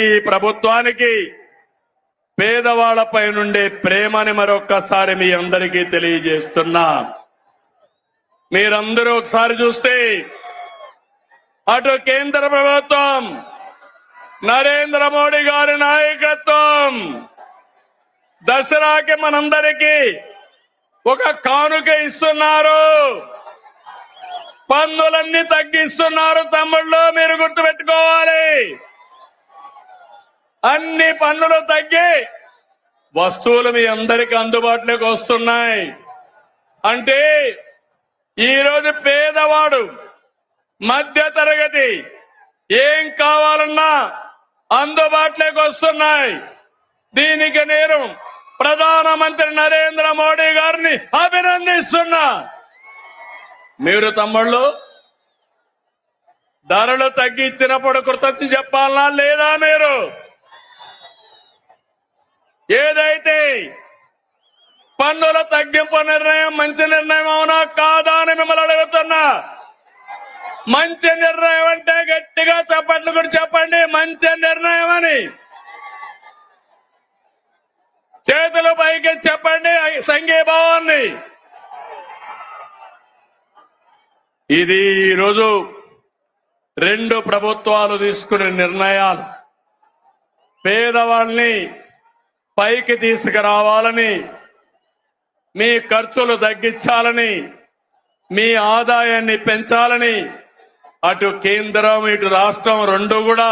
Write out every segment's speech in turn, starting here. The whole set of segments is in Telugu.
ఈ ప్రభుత్వానికి పేదవాళ్లపై నుండే ప్రేమని మరొక్కసారి మీ అందరికీ తెలియజేస్తున్నా. మీరందరూ ఒకసారి చూస్తే అటు కేంద్ర ప్రభుత్వం నరేంద్ర మోడీ గారి నాయకత్వం దసరాకి మనందరికీ ఒక కానుక ఇస్తున్నారు. పన్నులన్నీ తగ్గిస్తున్నారు. తమ్ముళ్ళు మీరు గుర్తుపెట్టుకోవాలి. అన్ని పన్నులు తగ్గి వస్తువులు మీ అందరికీ అందుబాటులోకి వస్తున్నాయి. అంటే ఈరోజు పేదవాడు మధ్య తరగతి ఏం కావాలన్నా అందుబాటులోకి వస్తున్నాయి. దీనికి నేను ప్రధానమంత్రి నరేంద్ర మోడీ గారిని అభినందిస్తున్నా. మీరు తమ్ముళ్ళు ధరలు తగ్గించినప్పుడు కృతజ్ఞత చెప్పాలనా లేదా? మీరు ఏదైతే పన్నుల తగ్గింపు నిర్ణయం మంచి నిర్ణయం అవునా కాదా అని మిమ్మల్ని అడుగుతున్నా. మంచి నిర్ణయం అంటే గట్టిగా చప్పట్లు కూడా చెప్పండి. మంచి నిర్ణయం అని చేతులు పైకి చెప్పండి సంఘీభావాన్ని. ఇది ఈరోజు రెండు ప్రభుత్వాలు తీసుకునే నిర్ణయాలు. పేదవాళ్ళని పైకి తీసుకురావాలని, మీ ఖర్చులు తగ్గించాలని, మీ ఆదాయాన్ని పెంచాలని అటు కేంద్రం ఇటు రాష్ట్రం రెండు కూడా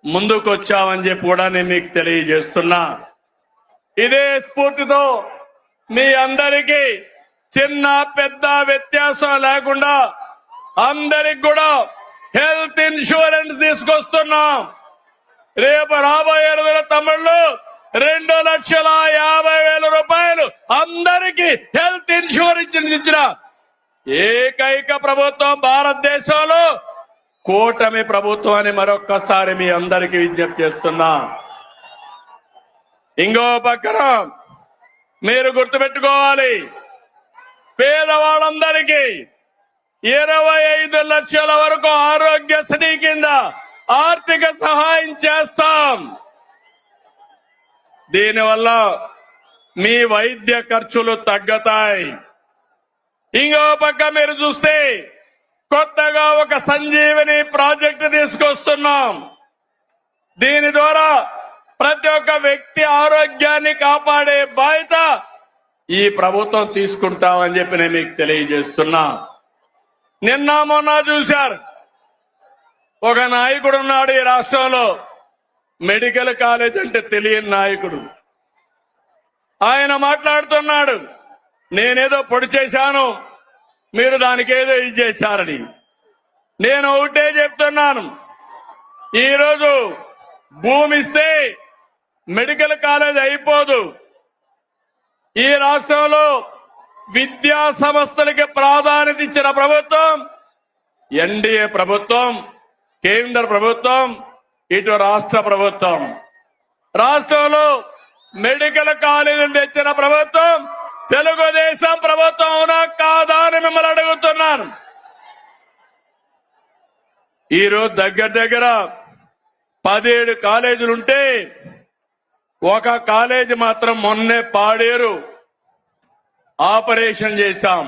ముందుకొచ్చామని చెప్పి కూడా నేను మీకు తెలియజేస్తున్నా. ఇదే స్ఫూర్తితో మీ అందరికీ చిన్న పెద్ద వ్యత్యాసం లేకుండా అందరికి కూడా హెల్త్ ఇన్సూరెన్స్ తీసుకొస్తున్నాం. రేపు రాబోయే రోజుల తమ్ముళ్ళు 2,50,000 రూపాయలు అందరికీ హెల్త్ ఇన్సూరెన్స్ ఇచ్చిన ఏకైక ప్రభుత్వం భారతదేశంలో కూటమి ప్రభుత్వం అని మరొక్కసారి మీ అందరికీ విజ్ఞప్తి చేస్తున్నా. ఇంకో పక్కన మీరు గుర్తుపెట్టుకోవాలి, పేదవాళ్ళందరికీ 25 లక్షల వరకు ఆరోగ్యశ్రీ కింద ఆర్థిక సహాయం చేస్తాం. దీనివల్ల మీ వైద్య ఖర్చులు తగ్గుతాయి. ఇంకో పక్క మీరు చూస్తే కొత్తగా ఒక సంజీవని ప్రాజెక్టు తీసుకొస్తున్నాం. దీని ద్వారా ప్రతి ఒక్క వ్యక్తి ఆరోగ్యాన్ని కాపాడే బాధ్యత ఈ ప్రభుత్వం తీసుకుంటామని చెప్పి నేను మీకు తెలియజేస్తున్నా. నిన్న మొన్న చూశారు, ఒక నాయకుడు ఉన్నాడు ఈ రాష్ట్రంలో, మెడికల్ కాలేజ్ అంటే తెలియని నాయకుడు. ఆయన మాట్లాడుతున్నాడు, నేనేదో పొడి చేశాను, మీరు దానికి ఏదో ఇది చేశారని. నేను ఒకటే చెప్తున్నాను, ఈరోజు భూమి ఇస్తే మెడికల్ కాలేజ్ అయిపోదు. ఈ రాష్ట్రంలో విద్యా సంస్థలకి ప్రాధాన్యత ఇచ్చిన ప్రభుత్వం ఎన్డీఏ ప్రభుత్వం, కేంద్ర ప్రభుత్వం, ఇటు రాష్ట్ర ప్రభుత్వం. రాష్ట్రంలో మెడికల్ కాలేజీలు తెచ్చిన ప్రభుత్వం తెలుగుదేశం ప్రభుత్వం అవునా కాదా అని మిమ్మల్ని అడుగుతున్నాను. ఈరోజు దగ్గర 17 కాలేజీలుంటే ఒక కాలేజీ మాత్రం మొన్నే పాడేరు ఆపరేషన్ చేశాం.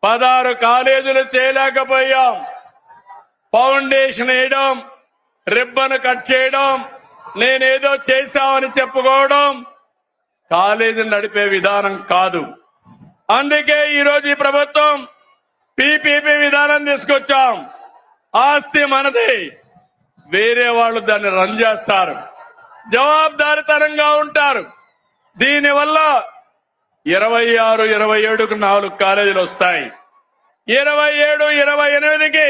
16 కాలేజీలు చేయలేకపోయాం. ఫౌండేషన్ వేయడం, రిబ్బన్ కట్ చేయడం, నేనేదో చేశామని చెప్పుకోవడం కాలేజీని నడిపే విధానం కాదు. అందుకే ఈరోజు ఈ ప్రభుత్వం పీపీపీ విధానం తీసుకొచ్చాం. ఆస్తి మనది, వేరే వాళ్ళు దాన్ని రన్ చేస్తారు, జవాబుదారితనంగా ఉంటారు. దీనివల్ల 26, 27కు 4 కాలేజీలు వస్తాయి. 27, 28కి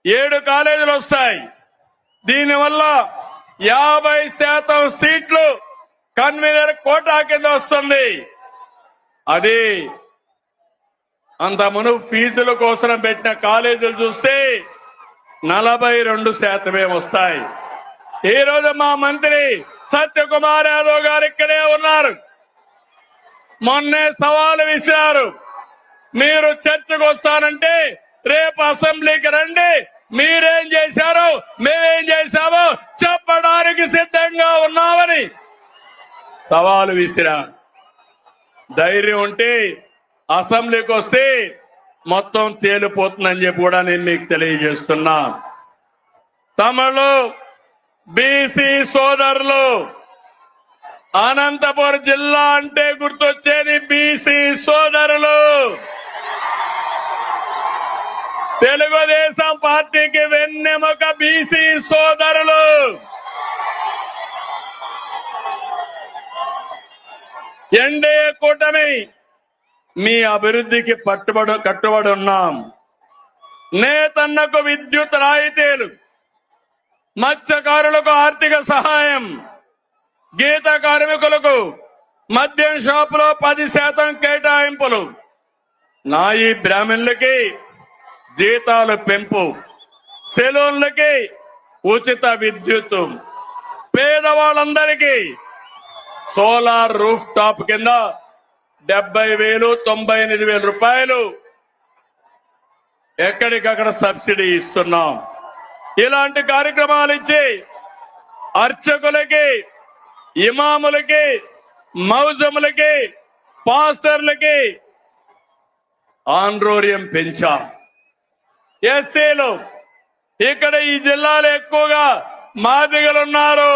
7 కాలేజీలు వస్తాయి. దీనివల్ల 50% సీట్లు కన్వీనర్ కోటా కింద వస్తుంది. అది అంత మునుపు ఫీజుల కోసం పెట్టిన కాలేజీలు చూస్తే 42% వస్తాయి. ఈ రోజు మా మంత్రి సత్యకుమార్ యాదవ్ గారు ఇక్కడే ఉన్నారు. మొన్నే సవాలు విసిరారు, మీరు చర్చకు వస్తానంటే రేపు అసెంబ్లీకి రండి, మీరేం చేశారో మేమేం చేశామో చెప్పడానికి సిద్ధంగా ఉన్నామని సవాలు విసిరా. ధైర్యం ఉంటే అసెంబ్లీకి వస్తే మొత్తం తేలిపోతుందని చెప్పి కూడా నేను మీకు తెలియజేస్తున్నా. తమలో బీసీ సోదరులు, అనంతపురం జిల్లా అంటే గుర్తొచ్చేది బీసీ సోదరులు. తెలుగుదేశం పార్టీకి వెన్నెముక బీసీ సోదరులు. ఎన్డీఏ కూటమి మీ అభివృద్ధికి కట్టుబడి ఉన్నాం. నేతన్నకు విద్యుత్ రాయితీలు, మత్స్యకారులకు ఆర్థిక సహాయం, గీత కార్మికులకు మద్యం షాపులో 10% కేటాయింపులు, నాయి బ్రాహ్మణులకి జీతాలు పెంపు, సెలూన్లకి ఉచిత విద్యుత్, పేదవాళ్ళందరికీ సోలార్ రూఫ్ టాప్ కింద 70,000 98,000 రూపాయలు ఎక్కడికక్కడ సబ్సిడీ ఇస్తున్నాం. ఇలాంటి కార్యక్రమాలు ఇచ్చి అర్చకులకి, ఇమాములకి, మౌజములకి, పాస్టర్లకి ఆండ్రోరియం పెంచాం. ఎస్సీలు ఇక్కడ ఈ జిల్లాలో ఎక్కువగా మాదిగలున్నారు.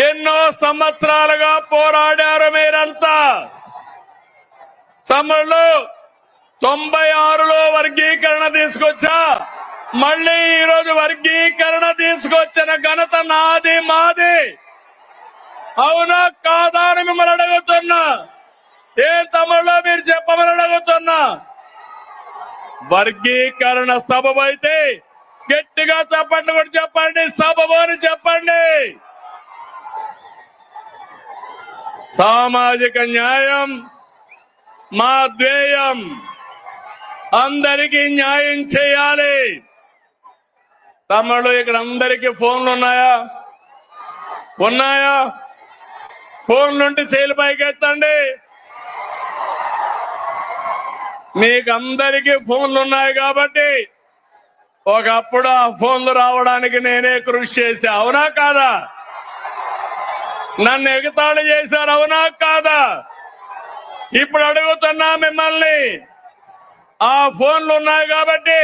ఎన్నో సంవత్సరాలుగా పోరాడారు మీరంతా. తమిళలో 96లో వర్గీకరణ తీసుకొచ్చా, మళ్ళీ ఈరోజు వర్గీకరణ తీసుకొచ్చిన ఘనత నాది, మాది. అవునా కాదా అని మిమ్మల్ని అడుగుతున్నా. ఏ తమిళలో మీరు చెప్పమని అడుగుతున్నా. వర్గీకరణ సబబు అయితే గట్టిగా చెప్పండి, కూడా చెప్పండి. సబబు అని చెప్పండి. సామాజిక న్యాయం మా ధ్యేయం. అందరికీ న్యాయం చేయాలి. తమ్ముళ్ళు ఇక్కడ అందరికీ ఫోన్లు ఉన్నాయా? ఉన్నాయా? ఫోన్లుంటే చేతులు పైకెత్తండి. మీకు అందరికీ ఫోన్లు ఉన్నాయి కాబట్టి ఒకప్పుడు ఆ ఫోన్లు రావడానికి నేనే కృషి చేశా. అవునా కాదా? నన్ను ఎగతాళి చేశారు. అవునా కాదా? ఇప్పుడు అడుగుతున్నా మిమ్మల్ని, ఆ ఫోన్లు ఉన్నాయి కాబట్టి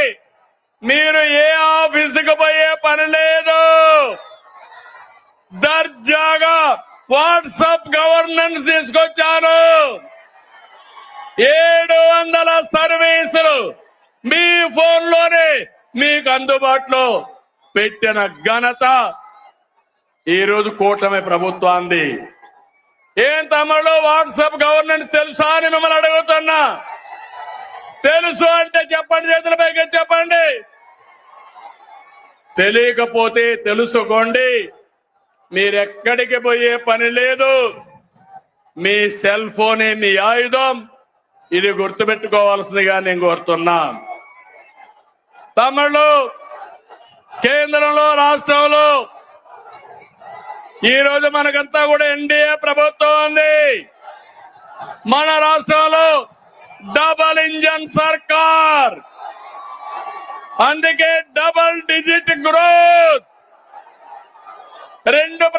మీరు ఏ ఆఫీసుకు పోయే పని లేదు. దర్జాగా వాట్సాప్ గవర్నెన్స్ తీసుకొచ్చాను. 700 సర్వీసులు మీ ఫోన్లోనే మీకు అందుబాటులో పెట్టిన ఘనత ఈరోజు కూటమి ప్రభుత్వాన్ని. ఏం తమిళలో వాట్సాప్ గవర్నెన్స్ తెలుసా అని మిమ్మల్ని అడుగుతున్నా. తెలుసు అంటే చెప్పండి, చేతుల పైకి చెప్పండి. తెలియకపోతే తెలుసుకోండి. మీరెక్కడికి పోయే పని లేదు. మీ సెల్ ఫోనే మీ ఆయుధం. ఇది గుర్తుపెట్టుకోవాల్సిందిగా నేను కోరుతున్నా. తమిళలో, కేంద్రంలో, రాష్ట్రంలో ఈ రోజు మనకంతా కూడా ఎన్డీఏ ప్రభుత్వం ఉంది. మన రాష్ట్రంలో డబల్ ఇంజన్ సర్కార్. అందుకే డబల్ డిజిట్ గ్రోత్. 2